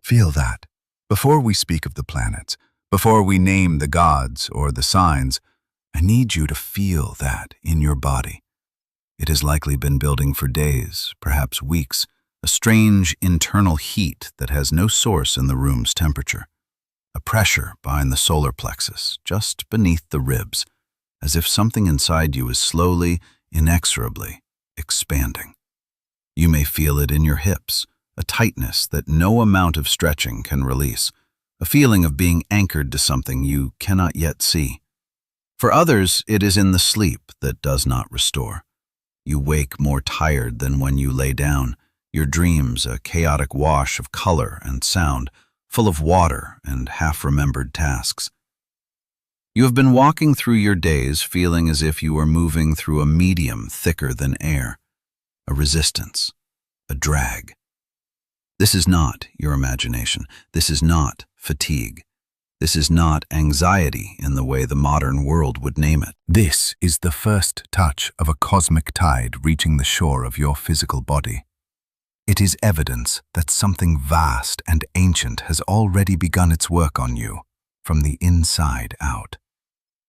Feel that. Before we speak of the planets, before we name the gods or the signs, I need you to feel that in your body. It has likely been building for days, perhaps weeks, a strange internal heat that has no source in the room's temperature. A pressure behind the solar plexus, just beneath the ribs, as if something inside you is slowly, inexorably expanding. You may feel it in your hips, a tightness that no amount of stretching can release, a feeling of being anchored to something you cannot yet see. For others, it is in the sleep that does not restore. You wake more tired than when you lay down, your dreams a chaotic wash of color and sound, full of water and half-remembered tasks. You have been walking through your days feeling as if you are moving through a medium thicker than air, a resistance, a drag. This is not your imagination. This is not fatigue. This is not anxiety in the way the modern world would name it. This is the first touch of a cosmic tide reaching the shore of your physical body. It is evidence that something vast and ancient has already begun its work on you, from the inside out.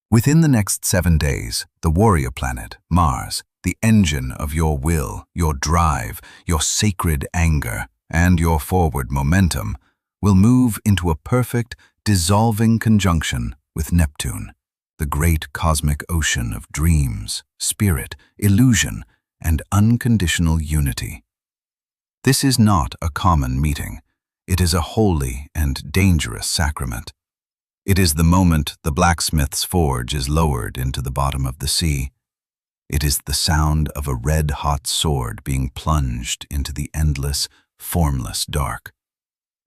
Within the next 7 days, the warrior planet, Mars, the engine of your will, your drive, your sacred anger, and your forward momentum, will move into a perfect, dissolving conjunction with Neptune, the great cosmic ocean of dreams, spirit, illusion, and unconditional unity. This is not a common meeting. It is a holy and dangerous sacrament. It is the moment the blacksmith's forge is lowered into the bottom of the sea. It is the sound of a red-hot sword being plunged into the endless, formless dark.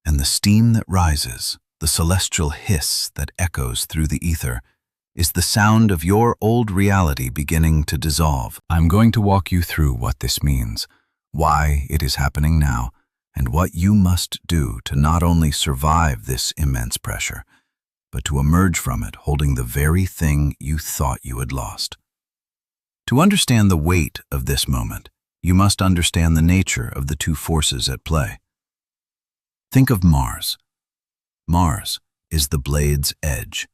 And the steam that rises, the celestial hiss that echoes through the ether, is the sound of your old reality beginning to dissolve. I'm going to walk you through what this means, why it is happening now, and what you must do to not only survive this immense pressure, but to emerge from it holding the very thing you thought you had lost. To understand the weight of this moment, you must understand the nature of the two forces at play. Think of Mars. Mars is the blade's edge.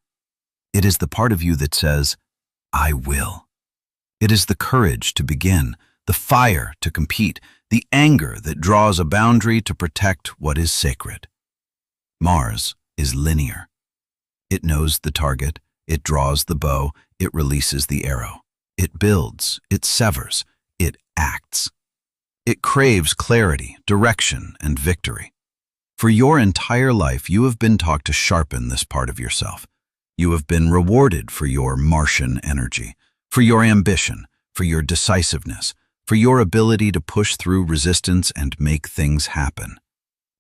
It is the part of you that says, I will. It is the courage to begin, the fire to compete, the anger that draws a boundary to protect what is sacred. Mars is linear. It knows the target, it draws the bow, it releases the arrow. It builds, it severs, it acts. It craves clarity, direction, and victory. For your entire life, you have been taught to sharpen this part of yourself. You have been rewarded for your Martian energy, for your ambition, for your decisiveness, for your ability to push through resistance and make things happen.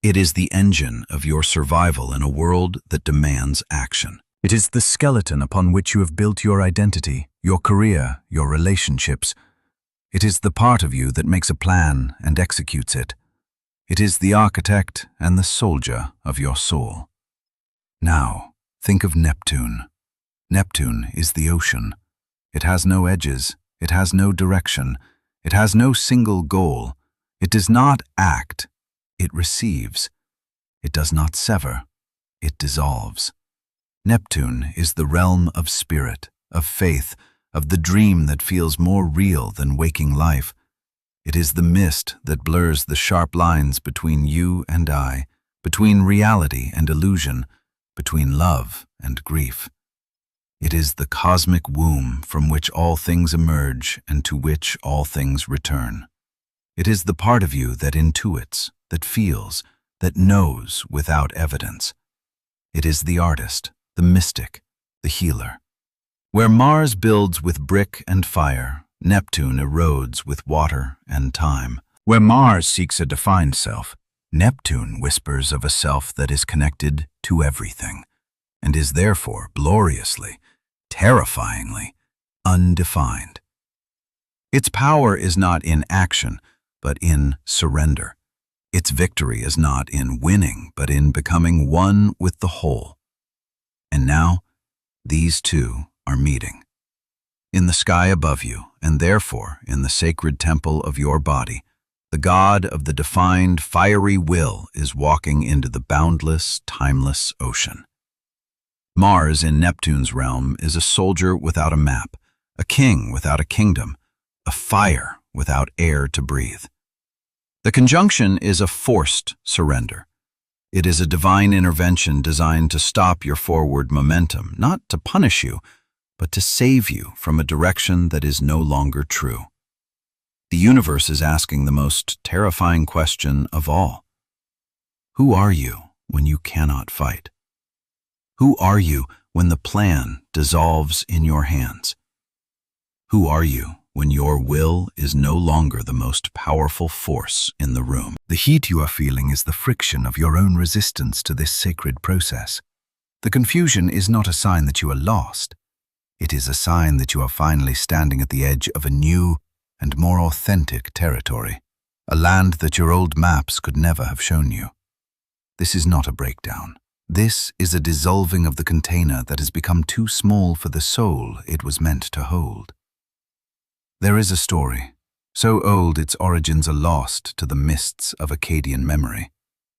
It is the engine of your survival in a world that demands action. It is the skeleton upon which you have built your identity, your career, your relationships. It is the part of you that makes a plan and executes it. It is the architect and the soldier of your soul. Now, think of Neptune. Neptune is the ocean. It has no edges. It has no direction. It has no single goal. It does not act. It receives. It does not sever. It dissolves. Neptune is the realm of spirit, of faith, of the dream that feels more real than waking life. It is the mist that blurs the sharp lines between you and I, between reality and illusion, between love and grief. It is the cosmic womb from which all things emerge and to which all things return. It is the part of you that intuits, that feels, that knows without evidence. It is the artist, the mystic, the healer. Where Mars builds with brick and fire, Neptune erodes with water and time. Where Mars seeks a defined self, Neptune whispers of a self that is connected to everything, and is therefore gloriously, terrifyingly, undefined. Its power is not in action, but in surrender. Its victory is not in winning, but in becoming one with the whole. And now, these two are meeting. In the sky above you, and therefore in the sacred temple of your body, The god of the defined, fiery will is walking into the boundless, timeless ocean. Mars in Neptune's realm is a soldier without a map, a king without a kingdom, a fire without air to breathe. The conjunction is a forced surrender. It is a divine intervention designed to stop your forward momentum, not to punish you, but to save you from a direction that is no longer true. The universe is asking the most terrifying question of all. Who are you when you cannot fight? Who are you when the plan dissolves in your hands? Who are you when your will is no longer the most powerful force in the room? The heat you are feeling is the friction of your own resistance to this sacred process. The confusion is not a sign that you are lost. It is a sign that you are finally standing at the edge of a new and more authentic territory, a land that your old maps could never have shown you. This is not a breakdown. This is a dissolving of the container that has become too small for the soul it was meant to hold. There is a story, so old its origins are lost to the mists of Akkadian memory.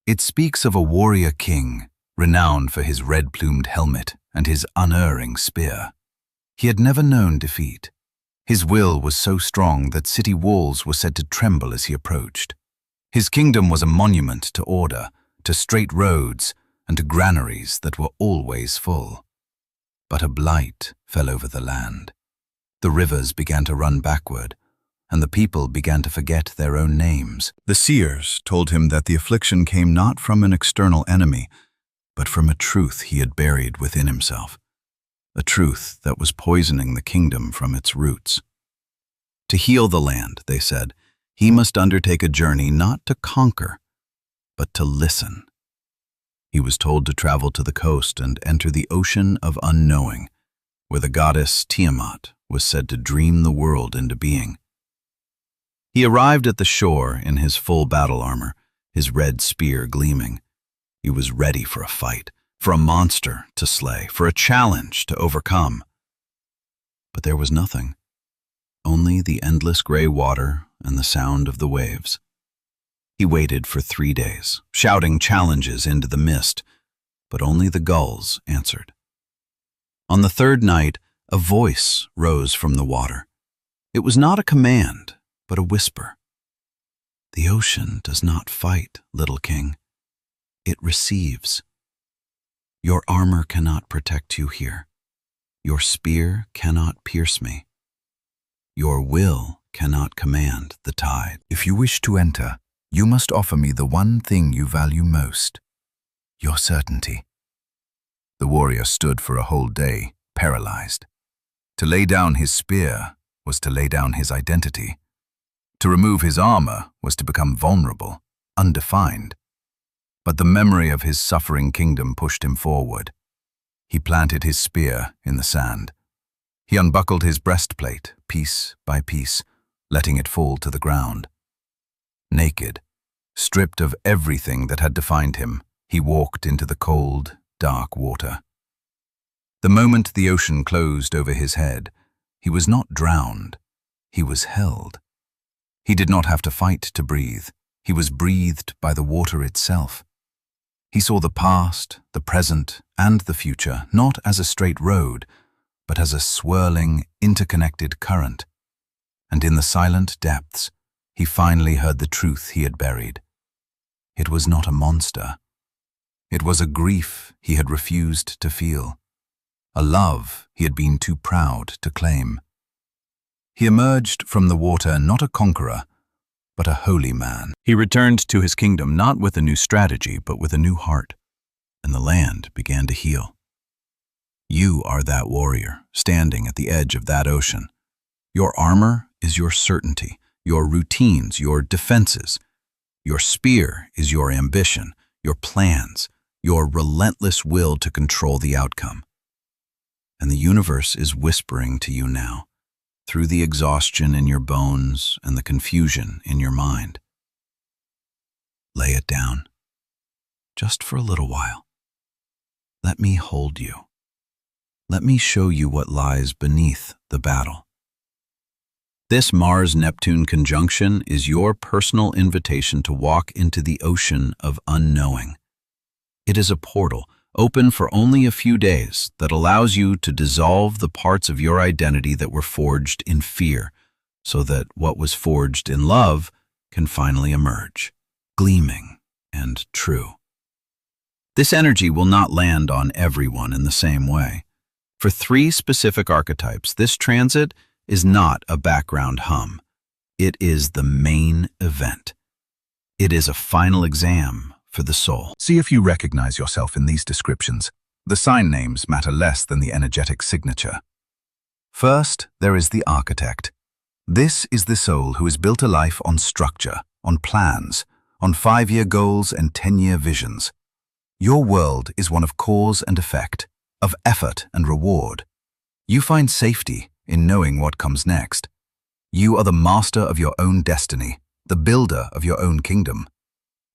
It speaks of a warrior king, renowned for his red-plumed helmet and his unerring spear. He had never known defeat. His will was so strong that city walls were said to tremble as he approached. His kingdom was a monument to order, to straight roads, and to granaries that were always full. But a blight fell over the land. The rivers began to run backward, and the people began to forget their own names. The seers told him that the affliction came not from an external enemy, but from a truth he had buried within himself, a truth that was poisoning the kingdom from its roots. To heal the land, they said, he must undertake a journey not to conquer, but to listen. He was told to travel to the coast and enter the ocean of unknowing, where the goddess Tiamat was said to dream the world into being. He arrived at the shore in his full battle armor, his red spear gleaming. He was ready for a fight, for a monster to slay, for a challenge to overcome. But there was nothing, only the endless gray water and the sound of the waves. He waited for 3 days, shouting challenges into the mist, but only the gulls answered. On the 3rd night, a voice rose from the water. It was not a command, but a whisper. The ocean does not fight, little king. It receives. Your armor cannot protect you here. Your spear cannot pierce me. Your will cannot command the tide. If you wish to enter, you must offer me the one thing you value most, your certainty. The warrior stood for a whole day, paralyzed. To lay down his spear was to lay down his identity. To remove his armor was to become vulnerable, undefined. But the memory of his suffering kingdom pushed him forward. He planted his spear in the sand. He unbuckled his breastplate, piece by piece, letting it fall to the ground. Naked, stripped of everything that had defined him, he walked into the cold, dark water. The moment the ocean closed over his head, he was not drowned, he was held. He did not have to fight to breathe, he was breathed by the water itself. He saw the past, the present, and the future not as a straight road, but as a swirling, interconnected current. And in the silent depths, he finally heard the truth he had buried. It was not a monster. It was a grief he had refused to feel, a love he had been too proud to claim. He emerged from the water not a conqueror, but a holy man. He returned to his kingdom not with a new strategy, but with a new heart, and the land began to heal. You are that warrior, standing at the edge of that ocean. Your armor is your certainty, your routines, your defenses. Your spear is your ambition, your plans, your relentless will to control the outcome. And the universe is whispering to you now, through the exhaustion in your bones and the confusion in your mind. Lay it down, just for a little while. Let me hold you. Let me show you what lies beneath the battle. This Mars-Neptune conjunction is your personal invitation to walk into the ocean of unknowing. It is a portal, open for only a few days, that allows you to dissolve the parts of your identity that were forged in fear, so that what was forged in love can finally emerge, gleaming and true. This energy will not land on everyone in the same way. For 3 specific archetypes, this transit is not a background hum. It is the main event. It is a final exam for the soul. See if you recognize yourself in these descriptions. The sign names matter less than the energetic signature. First, there is the architect. This is the soul who has built a life on structure, on plans, on 5-year goals and 10-year visions. Your world is one of cause and effect, of effort and reward. You find safety in knowing what comes next. You are the master of your own destiny, the builder of your own kingdom.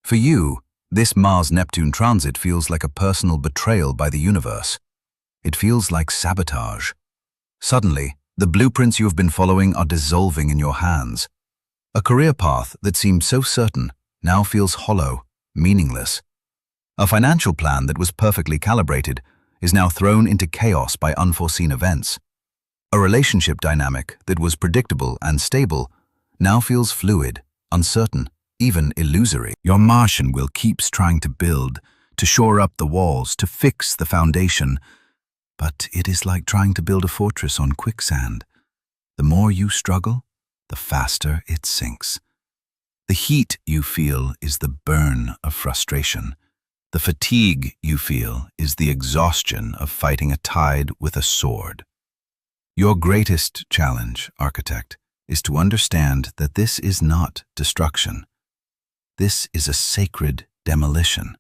For you, this Mars-Neptune transit feels like a personal betrayal by the universe. It feels like sabotage. Suddenly, the blueprints you have been following are dissolving in your hands. A career path that seemed so certain now feels hollow, meaningless. A financial plan that was perfectly calibrated is now thrown into chaos by unforeseen events. A relationship dynamic that was predictable and stable now feels fluid, uncertain, even illusory. Your Martian will keeps trying to build, to shore up the walls, to fix the foundation. But it is like trying to build a fortress on quicksand. The more you struggle, the faster it sinks. The heat you feel is the burn of frustration. The fatigue you feel is the exhaustion of fighting a tide with a sword. Your greatest challenge, architect, is to understand that this is not destruction. This is a sacred demolition.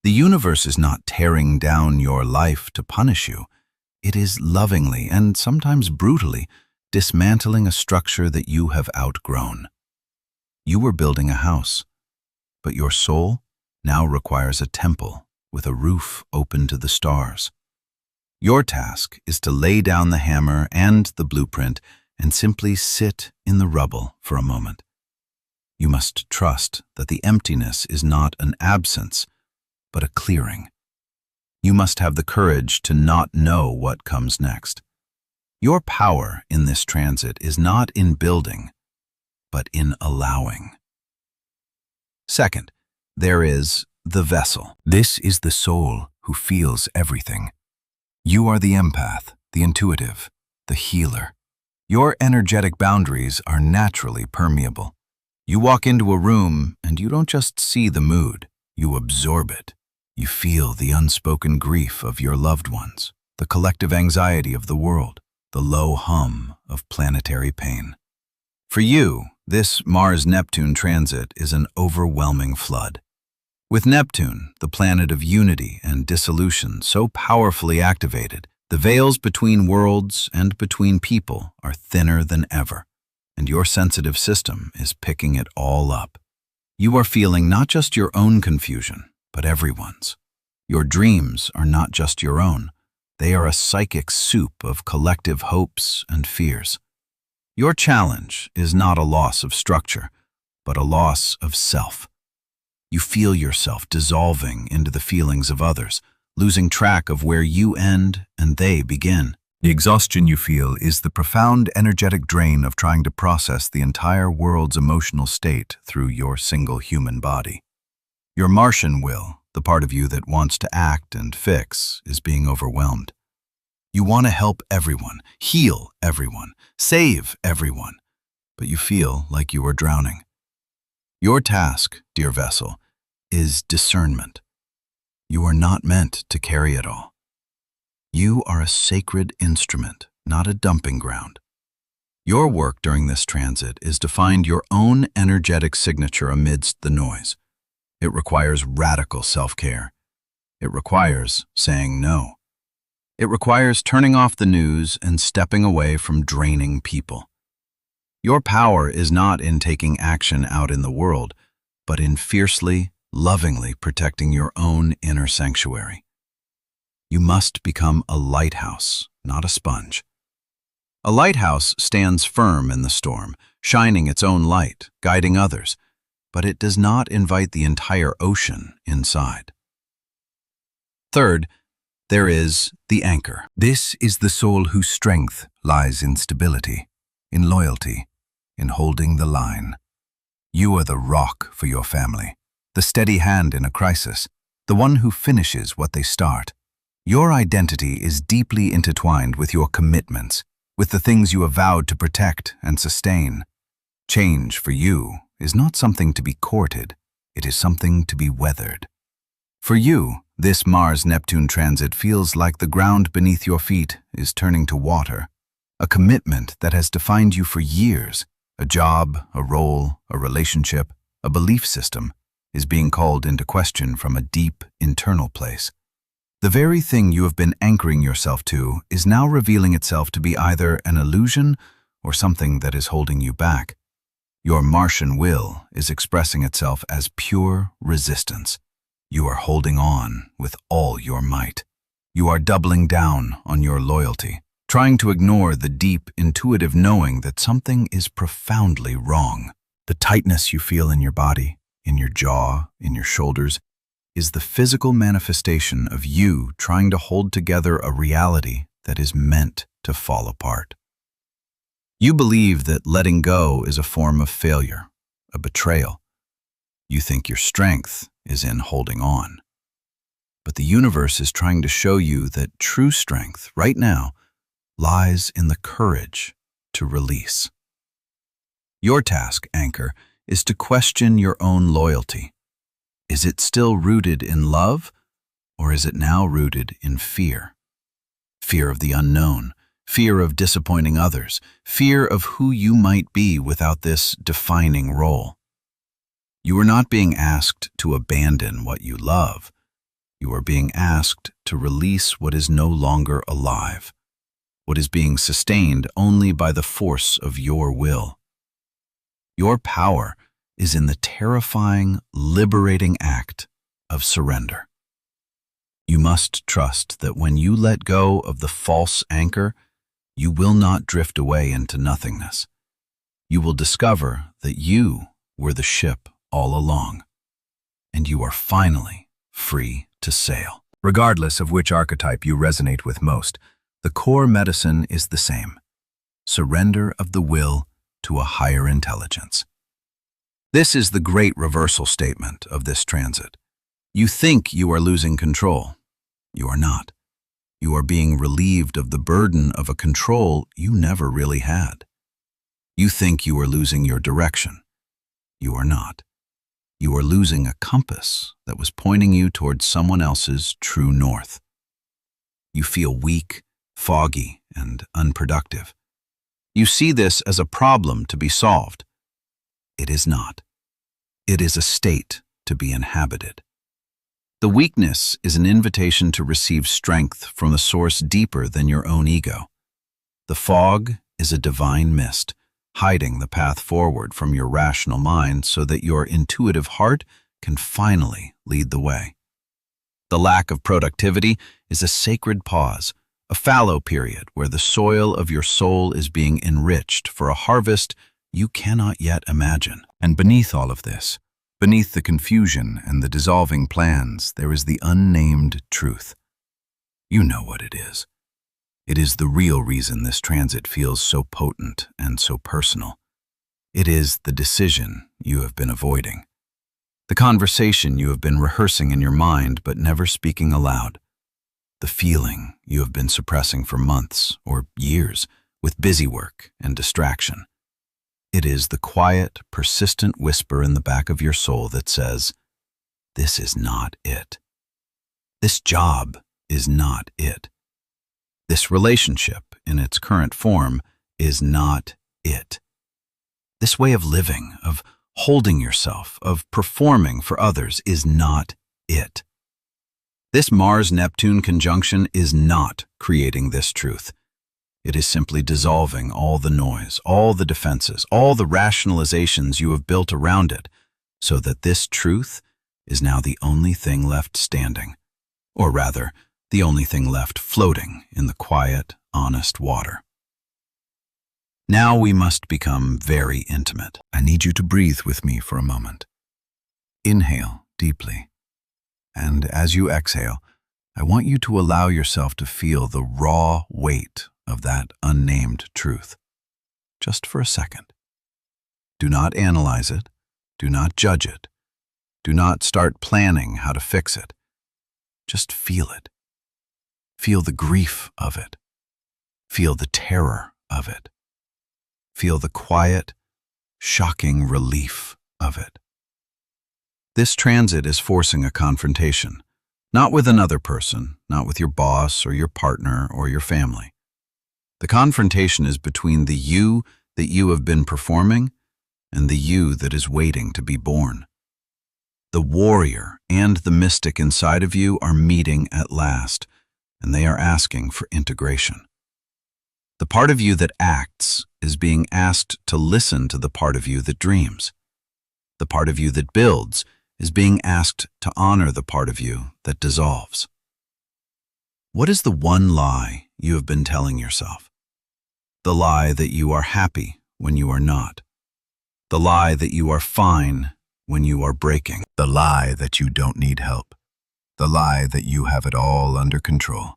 The universe is not tearing down your life to punish you. It is lovingly and sometimes brutally dismantling a structure that you have outgrown. You were building a house, but your soul now requires a temple with a roof open to the stars. Your task is to lay down the hammer and the blueprint and simply sit in the rubble for a moment. You must trust that the emptiness is not an absence, but a clearing. You must have the courage to not know what comes next. Your power in this transit is not in building, but in allowing. Second, there is the vessel. This is the soul who feels everything. You are the empath, the intuitive, the healer. Your energetic boundaries are naturally permeable. You walk into a room and you don't just see the mood, you absorb it. You feel the unspoken grief of your loved ones, the collective anxiety of the world, the low hum of planetary pain. For you, this Mars-Neptune transit is an overwhelming flood. With Neptune, the planet of unity and dissolution, so powerfully activated, the veils between worlds and between people are thinner than ever, and your sensitive system is picking it all up. You are feeling not just your own confusion, but everyone's. Your dreams are not just your own. They are a psychic soup of collective hopes and fears. Your challenge is not a loss of structure, but a loss of self. You feel yourself dissolving into the feelings of others, losing track of where you end and they begin. The exhaustion you feel is the profound energetic drain of trying to process the entire world's emotional state through your single human body. Your Martian will, the part of you that wants to act and fix, is being overwhelmed. You want to help everyone, heal everyone, save everyone, but you feel like you are drowning. Your task, dear vessel, is discernment. You are not meant to carry it all. You are a sacred instrument, not a dumping ground. Your work during this transit is to find your own energetic signature amidst the noise. It requires radical self-care. It requires saying no. It requires turning off the news and stepping away from draining people. Your power is not in taking action out in the world, but in fiercely, lovingly protecting your own inner sanctuary. You must become a lighthouse, not a sponge. A lighthouse stands firm in the storm, shining its own light, guiding others, but it does not invite the entire ocean inside. Third, there is the anchor. This is the soul whose strength lies in stability, in loyalty, in holding the line. You are the rock for your family, the steady hand in a crisis, the one who finishes what they start. Your identity is deeply intertwined with your commitments, with the things you have vowed to protect and sustain. Change for you is not something to be courted, it is something to be weathered. For you, this Mars-Neptune transit feels like the ground beneath your feet is turning to water, a commitment that has defined you for years. A job, a role, a relationship, a belief system is being called into question from a deep internal place. The very thing you have been anchoring yourself to is now revealing itself to be either an illusion or something that is holding you back. Your Martian will is expressing itself as pure resistance. You are holding on with all your might. You are doubling down on your loyalty, trying to ignore the deep, intuitive knowing that something is profoundly wrong. The tightness you feel in your body, in your jaw, in your shoulders, is the physical manifestation of you trying to hold together a reality that is meant to fall apart. You believe that letting go is a form of failure, a betrayal. You think your strength is in holding on. But the universe is trying to show you that true strength, right now, lies in the courage to release. Your task, anchor, is to question your own loyalty. Is it still rooted in love, or is it now rooted in fear? Fear of the unknown, fear of disappointing others, fear of who you might be without this defining role. You are not being asked to abandon what you love. You are being asked to release what is no longer alive, what is being sustained only by the force of your will. Your power is in the terrifying, liberating act of surrender. You must trust that when you let go of the false anchor, you will not drift away into nothingness. You will discover that you were the ship all along, and you are finally free to sail. Regardless of which archetype you resonate with most, the core medicine is the same: surrender of the will to a higher intelligence. This is the great reversal statement of this transit. You think you are losing control. You are not. You are being relieved of the burden of a control you never really had. You think you are losing your direction. You are not. You are losing a compass that was pointing you towards someone else's true north. You feel weak, foggy, and unproductive. You see this as a problem to be solved. It is not. It is a state to be inhabited. The weakness is an invitation to receive strength from a source deeper than your own ego. The fog is a divine mist, hiding the path forward from your rational mind so that your intuitive heart can finally lead the way. The lack of productivity is a sacred pause, a fallow period where the soil of your soul is being enriched for a harvest you cannot yet imagine. And beneath all of this, beneath the confusion and the dissolving plans, there is the unnamed truth. You know what it is. It is the real reason this transit feels so potent and so personal. It is the decision you have been avoiding, the conversation you have been rehearsing in your mind but never speaking aloud, the feeling you have been suppressing for months or years with busy work and distraction. It is the quiet, persistent whisper in the back of your soul that says, "This is not it. This job is not it. This relationship in its current form is not it. This way of living, of holding yourself, of performing for others is not it." This Mars-Neptune conjunction is not creating this truth. It is simply dissolving all the noise, all the defenses, all the rationalizations you have built around it, so that this truth is now the only thing left standing, or rather, the only thing left floating in the quiet, honest water. Now we must become very intimate. I need you to breathe with me for a moment. Inhale deeply. And as you exhale, I want you to allow yourself to feel the raw weight of that unnamed truth. Just for a second. Do not analyze it. Do not judge it. Do not start planning how to fix it. Just feel it. Feel the grief of it. Feel the terror of it. Feel the quiet, shocking relief of it. This transit is forcing a confrontation, not with another person, not with your boss or your partner or your family. The confrontation is between the you that you have been performing and the you that is waiting to be born. The warrior and the mystic inside of you are meeting at last, and they are asking for integration. The part of you that acts is being asked to listen to the part of you that dreams. The part of you that builds is being asked to honor the part of you that dissolves. What is the one lie you have been telling yourself? The lie that you are happy when you are not. The lie that you are fine when you are breaking. The lie that you don't need help. The lie that you have it all under control.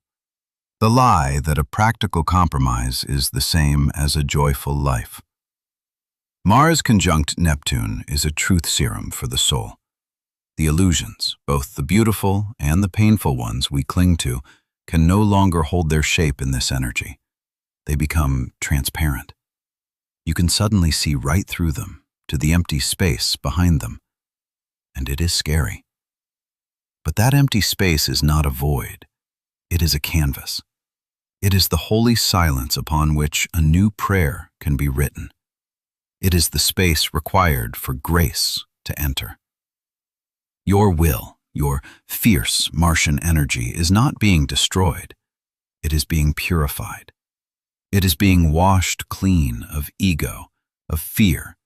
The lie that a practical compromise is the same as a joyful life. Mars conjunct Neptune is a truth serum for the soul. The illusions, both the beautiful and the painful ones we cling to, can no longer hold their shape in this energy. They become transparent. You can suddenly see right through them, to the empty space behind them. And it is scary. But that empty space is not a void. It is a canvas. It is the holy silence upon which a new prayer can be written. It is the space required for grace to enter. Your will, your fierce Martian energy, is not being destroyed. It is being purified. It is being washed clean of ego, of fear,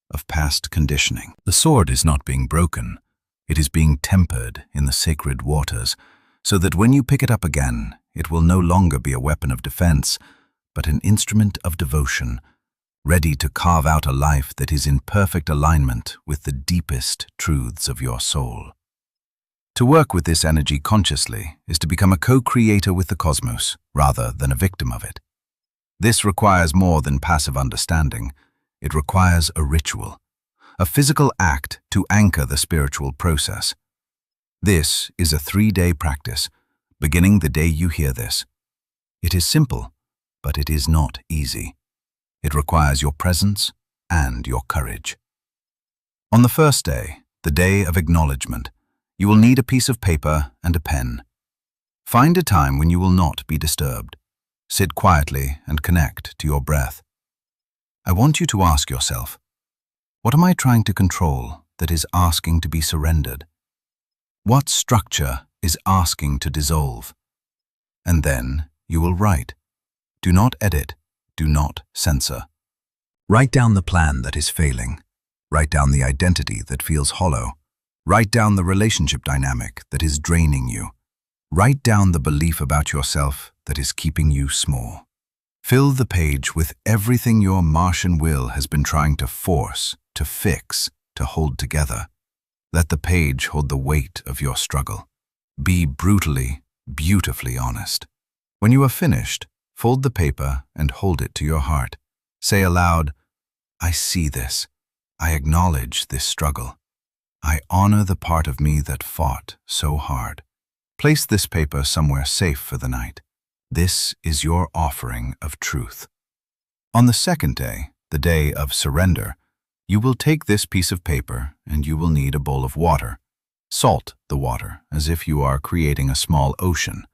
of past conditioning. The sword is not being broken. It is being tempered in the sacred waters, so that when you pick it up again, it will no longer be a weapon of defense, but an instrument of devotion, ready to carve out a life that is in perfect alignment with the deepest truths of your soul. To work with this energy consciously is to become a co-creator with the cosmos, rather than a victim of it. This requires more than passive understanding. It requires a ritual, a physical act to anchor the spiritual process. This is a 3-day practice, beginning the day you hear this. It is simple, but it is not easy. It requires your presence and your courage. On the first day, the day of acknowledgement, you will need a piece of paper and a pen. Find a time when you will not be disturbed. Sit quietly and connect to your breath. I want you to ask yourself, what am I trying to control that is asking to be surrendered? What structure is asking to dissolve? And then you will write. Do not edit. Do not censor. Write down the plan that is failing. Write down the identity that feels hollow. Write down the relationship dynamic that is draining you. Write down the belief about yourself that is keeping you small. Fill the page with everything your Martian will has been trying to force, to fix, to hold together. Let the page hold the weight of your struggle. Be brutally, beautifully honest. When you are finished, fold the paper and hold it to your heart. Say aloud, I see this. I acknowledge this struggle. I honor the part of me that fought so hard. Place this paper somewhere safe for the night. This is your offering of truth. On the second day, the day of surrender, you will take this piece of paper and you will need a bowl of water. Salt the water as if you are creating a small ocean.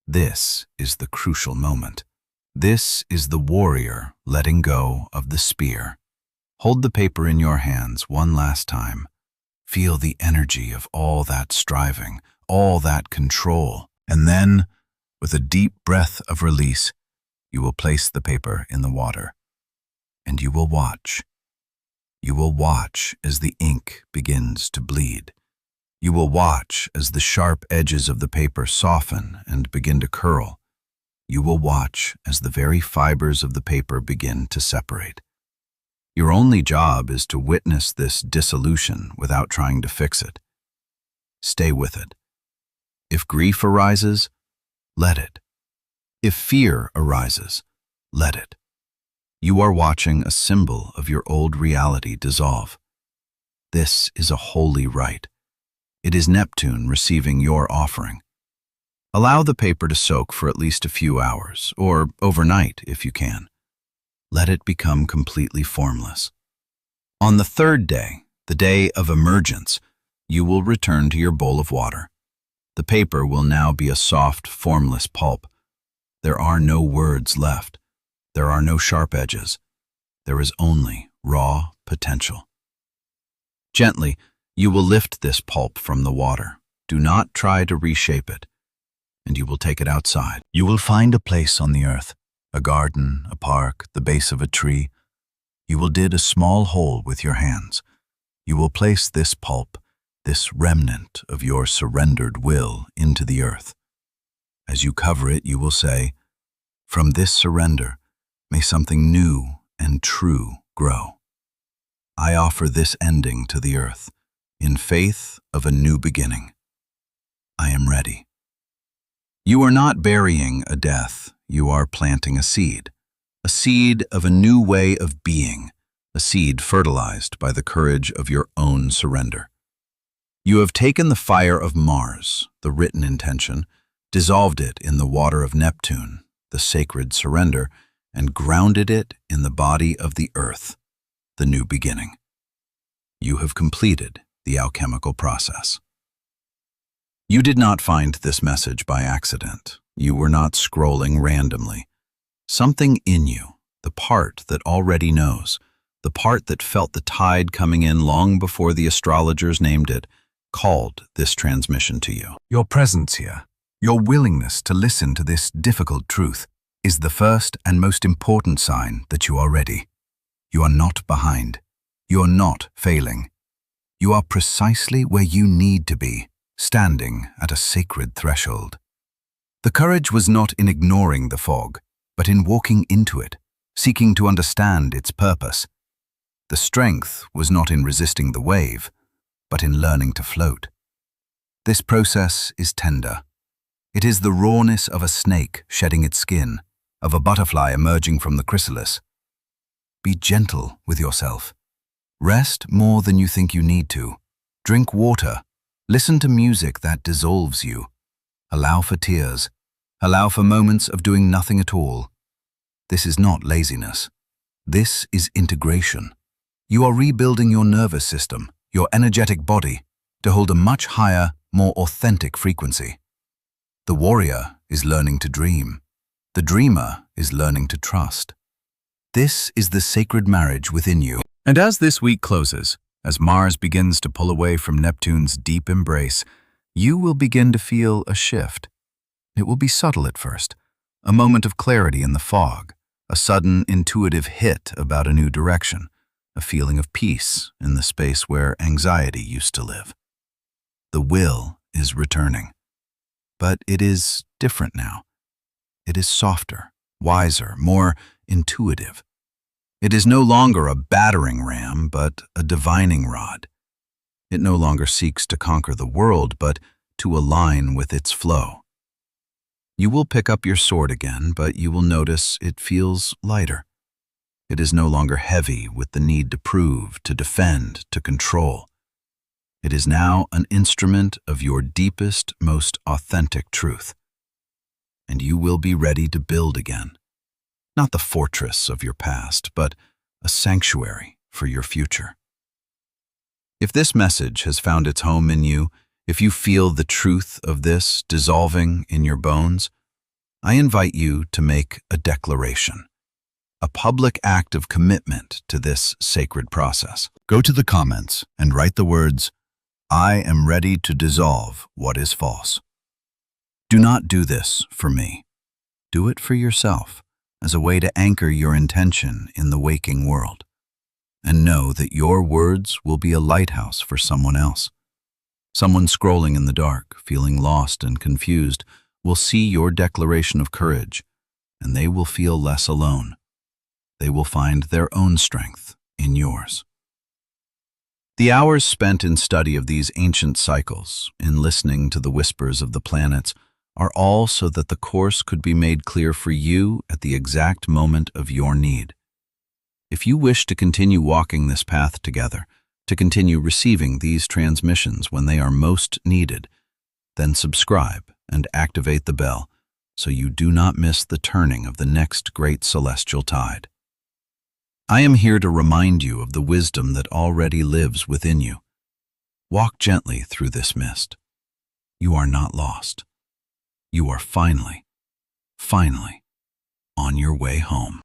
This is the crucial moment. This is the warrior letting go of the spear. Hold the paper in your hands one last time. Feel the energy of all that striving, all that control, and then, with a deep breath of release, you will place the paper in the water. And you will watch. You will watch as the ink begins to bleed. You will watch as the sharp edges of the paper soften and begin to curl. You will watch as the very fibers of the paper begin to separate. Your only job is to witness this dissolution without trying to fix it. Stay with it. If grief arises, let it. If fear arises, let it. You are watching a symbol of your old reality dissolve. This is a holy rite. It is Neptune receiving your offering. Allow the paper to soak for at least a few hours, or overnight if you can. Let it become completely formless. On the third day, the day of emergence, you will return to your bowl of water. The paper will now be a soft, formless pulp. There are no words left. There are no sharp edges. There is only raw potential. Gently, you will lift this pulp from the water. Do not try to reshape it, and you will take it outside. You will find a place on the earth, a garden, a park, the base of a tree. You will dig a small hole with your hands. You will place this pulp, this remnant of your surrendered will, into the earth. As you cover it, you will say, "From this surrender, may something new and true grow. I offer this ending to the earth, in faith of a new beginning. I am ready." You are not burying a death, you are planting a seed of a new way of being, a seed fertilized by the courage of your own surrender. You have taken the fire of Mars, the written intention, dissolved it in the water of Neptune, the sacred surrender, and grounded it in the body of the earth, the new beginning. You have completed the alchemical process. You did not find this message by accident. You were not scrolling randomly. Something in you, the part that already knows, the part that felt the tide coming in long before the astrologers named it, called this transmission to you. Your presence here, your willingness to listen to this difficult truth, is the first and most important sign that you are ready. You are not behind. You are not failing. You are precisely where you need to be, standing at a sacred threshold. The courage was not in ignoring the fog, but in walking into it, seeking to understand its purpose. The strength was not in resisting the wave, but in learning to float. This process is tender. It is the rawness of a snake shedding its skin, of a butterfly emerging from the chrysalis. Be gentle with yourself. Rest more than you think you need to. Drink water. Listen to music that dissolves you. Allow for tears. Allow for moments of doing nothing at all. This is not laziness. This is integration. You are rebuilding your nervous system, your energetic body, to hold a much higher, more authentic frequency. The warrior is learning to dream. The dreamer is learning to trust. This is the sacred marriage within you. And as this week closes, as Mars begins to pull away from Neptune's deep embrace, you will begin to feel a shift. It will be subtle at first, a moment of clarity in the fog, a sudden intuitive hit about a new direction, a feeling of peace in the space where anxiety used to live. The will is returning, but it is different now. It is softer, wiser, more intuitive. It is no longer a battering ram, but a divining rod. It no longer seeks to conquer the world, but to align with its flow. You will pick up your sword again, but you will notice it feels lighter. It is no longer heavy with the need to prove, to defend, to control. It is now an instrument of your deepest, most authentic truth. And you will be ready to build again. Not the fortress of your past, but a sanctuary for your future. If this message has found its home in you, if you feel the truth of this dissolving in your bones, I invite you to make a declaration, a public act of commitment to this sacred process. Go to the comments and write the words, "I am ready to dissolve what is false." Do not do this for me. Do it for yourself, as a way to anchor your intention in the waking world. And know that your words will be a lighthouse for someone else. Someone scrolling in the dark, feeling lost and confused, will see your declaration of courage, and they will feel less alone. They will find their own strength in yours. The hours spent in study of these ancient cycles, in listening to the whispers of the planets, are all so that the course could be made clear for you at the exact moment of your need. If you wish to continue walking this path together, to continue receiving these transmissions when they are most needed, then subscribe and activate the bell so you do not miss the turning of the next great celestial tide. I am here to remind you of the wisdom that already lives within you. Walk gently through this mist. You are not lost. You are finally on your way home.